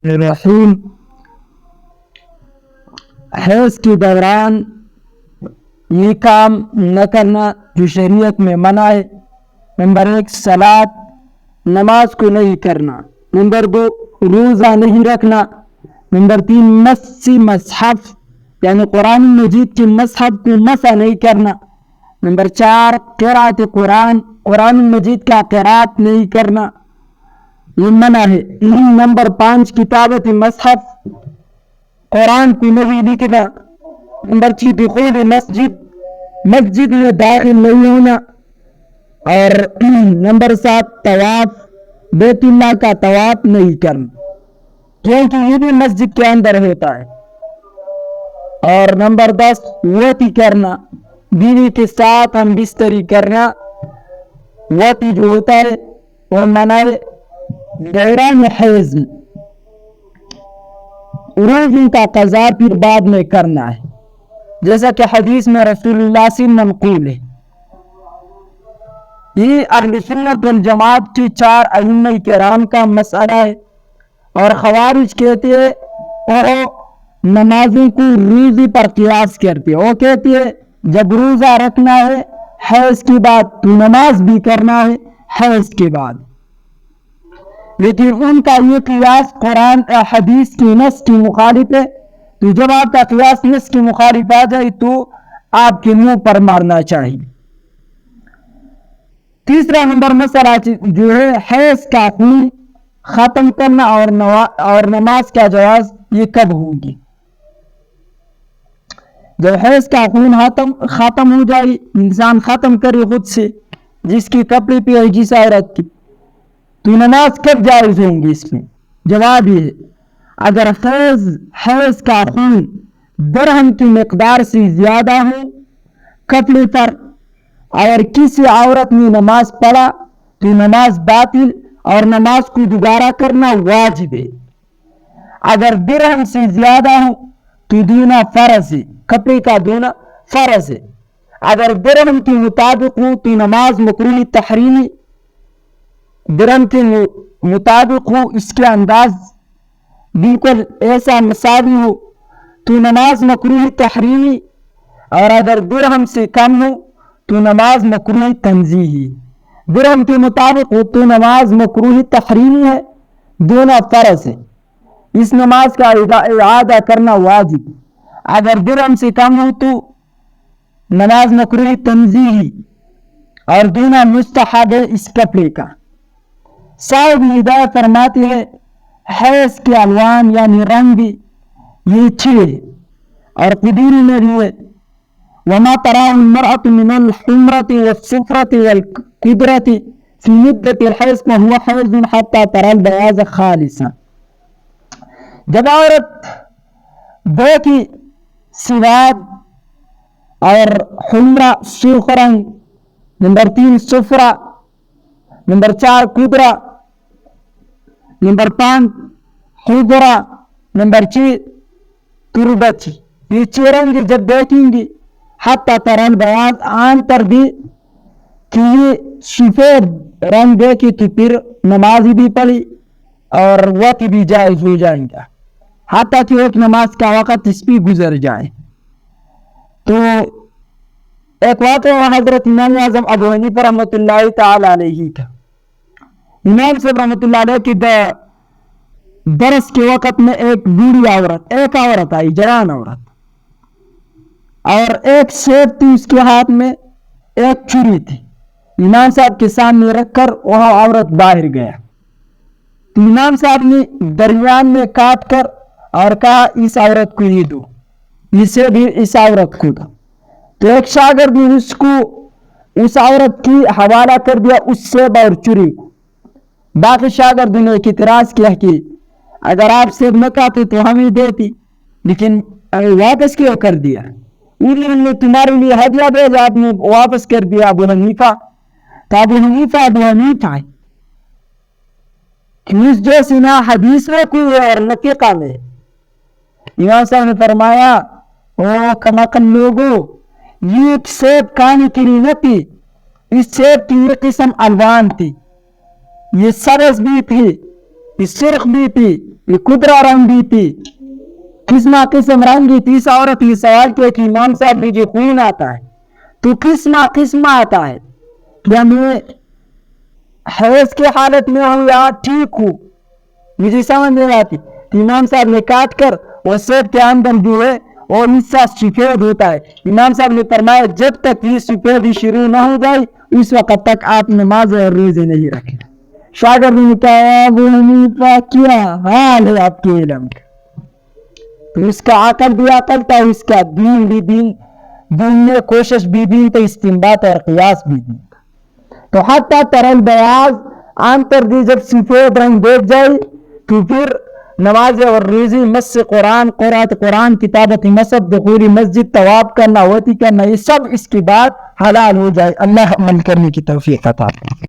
الرحیم حیض کے دوران یہ کام نہ کرنا جو شریعت میں منع ہے۔ نمبر 1 صلاۃ نماز کو نہیں کرنا۔ نمبر 2 روزہ نہیں رکھنا۔ نمبر 3 مس مصحف یعنی قرآن مجید کے مصحف کو مسح نہیں کرنا۔ نمبر 4 قرأت قرآن مجید کا قرأت نہیں کرنا، یہ منع ہے۔ نمبر 5 کتابت مصحف قرآن کو نہیں لکھنا۔ نمبر 6 دخول مسجد میں داخل نہیں ہونا۔ اور نمبر 7 طواف بیت اللہ کا طواف نہیں کرنا، کیونکہ یہ بھی مسجد کے اندر ہوتا ہے۔ اور نمبر 10 وطی کرنا، بیوی کے ساتھ ہم بستری کرنا، وطی جو ہوتا ہے وہ منع ہے۔ دوران حیض روزے کا قضا پھر بعد میں کرنا ہے، جیسا کہ حدیث میں رسول اللہ سے منقول ہے۔ یہ اہل سنت والجماعت کے 4 ائمہ کرام کا مسئلہ ہے۔ اور خوارج کہتے ہیں وہ نمازوں کو روزے پر قیاس کرتے ہیں۔ وہ کہتے ہیں جب روزہ رکھنا ہے حیض کے بعد تو نماز بھی کرنا ہے حیض کے بعد، لیکن ان کا یہ قیاس قرآن حدیث کی نص کی مخالف ہے۔ تو جب آپ کا قیاس نص کی مخالف آ جائے تو آپ کے منہ پر مارنا چاہیے۔ تیسرا نمبر مسئلہ جو ہے حیض کا خون ختم کرنا اور نماز کا جواز، یہ کب ہوگی؟ جب حیض کا خون ختم ہو جائے، انسان ختم کرے خود سے، جس کی کپڑے پہ ہے جس عورت کی، تو نماز کب جائز ہوں گی؟ اس میں جواب یہ ہے اگر حیض کا خون درہم کی مقدار سے زیادہ ہو کپڑے پر اور کسی عورت نے نماز پڑھا تو نماز باطل اور نماز کو دوبارہ کرنا واجب ہے۔ اگر درہم سے زیادہ ہو تو دینا فرض ہے، کپڑے کا دینا فرض ہے۔ اگر درہم کے مطابق ہو تو نماز مکروہ تحریمی، درہم کے مطابق ہو اس کے انداز بالکل ایسا مساوی ہو تو نماز مکروہ تحریمی، اور اگر درہم سے کم ہو تو نماز مکروہ تنزیہی۔ درہم کے مطابق ہو تو نماز مکروہ تحریمی ہے، دینا فرض ہے، اس نماز کا اعادہ کرنا واجب۔ اگر درہم سے کم ہو تو نماز مکروہ تنزیہی اور دینا مستحب ہے اس کپڑے کا۔ صاحب ہدایت فرماتے ہیں حیض کے الوان یعنی رنگ یہ 6 اور قدیر میں بھی ہے وما تراه المرأة من الحمرة والصفرة والقدرة في مدة الحيض فهو حيض حتى ترى البياض خالصا۔ جب عورت دیکھی سواد اور حمرہ سرخ رنگ، نمبر 3 صفرہ، نمبر 4 قدرہ، نمبر 5 حضرہ، نمبر 6 تربت، یہ 6 رنگ جب دیکھیں گی حتی ترن بیاض آن تر بھی کہ یہ سفید رنگ دیکھی تو پھر نمازی بھی پڑھی اور وقت بھی جائز ہو جائیں گا، حتی کہ ایک نماز کا وقت اس بھی گزر جائے۔ تو ایک واقعہ حضرت امام اعظم ابو حنیفہ رحمۃ اللہ تعالی علیہ کا، امام صاحب رحمۃ اللہ علیہ کی درس کے وقت میں ایک بوڑھی عورت آئی، جوان عورت، اور ایک سیب تھی اس کے ہاتھ میں، ایک چھری تھی، امام صاحب کے سامنے رکھ کر وہ عورت باہر گیا تو امام صاحب نے درمیان میں کاٹ کر اور کہا اس عورت کو یہ دو، اسے بھی اس عورت کو دو۔ تو ایک شاگرد نے اس کو اس عورت کی حوالہ کر دیا اس سیب اور چھری کو۔ باقی شاگردوں نے اعتراض کیا کہ اگر آپ سیب نہ کھاتے تو ہمیں دیتی، لیکن واپس کیوں کر دیا؟ انہوں نے تمہارے لیے ہدیہ بھیجا، آپ نے واپس کر دیا ابو حنیفہ۔ تو ابو حنیفہ ہے اس جیسے نہ حدیث میں کوئی ہے اور نہ فقہ میں۔ امام صاحب نے فرمایا او کماکن لوگوں، یہ ایک سیب کھانے کے لیے نہ تھی، اس سیب کی یہ قسم الوان تھی، یہ سبز بھی تھی، یہ سرخ بھی تھی، یہ کدرا رنگ بھی تھی، قسم قسم رنگ تھی. اس عورت یہ سوال کیا کہ امام صاحب مجھے خون آتا ہے تو قسم آتا ہے، کیا میں حیض کی حالت میں ہوں یا ٹھیک ہوں، مجھے سمجھ نہیں آتی. امام صاحب نے کاٹ کر وہ سیب کے اندر جو ہے اور حصہ سفید ہوتا ہے. امام صاحب نے فرمایا جب تک یہ سفید شروع نہ ہو جائے اس وقت تک آپ نماز اور روزے نہیں رکھیں. شاگرد نے کہا ابو حنیفہ کیا حال ہے آپ کے علم کا؟ تو اس کا عقل بھی عقل تھا، اس کا دین بھی دین میں کوشش بھی دین تھا، استنباط اور قیاس بھی دین تھا. تو حتی ترل بیاض آنتر دی جب سفید رنگ دیکھ جائے تو پھر نماز اور روزی، مس قرآن، قرأت قرآن، کتابت مصحف، دخول مسجد، طواف کرنا، وتی کرنا، یہ سب اس کے بعد حلال ہو جائے. اللہ عمل کرنے کی توفیق عطا فرمائے.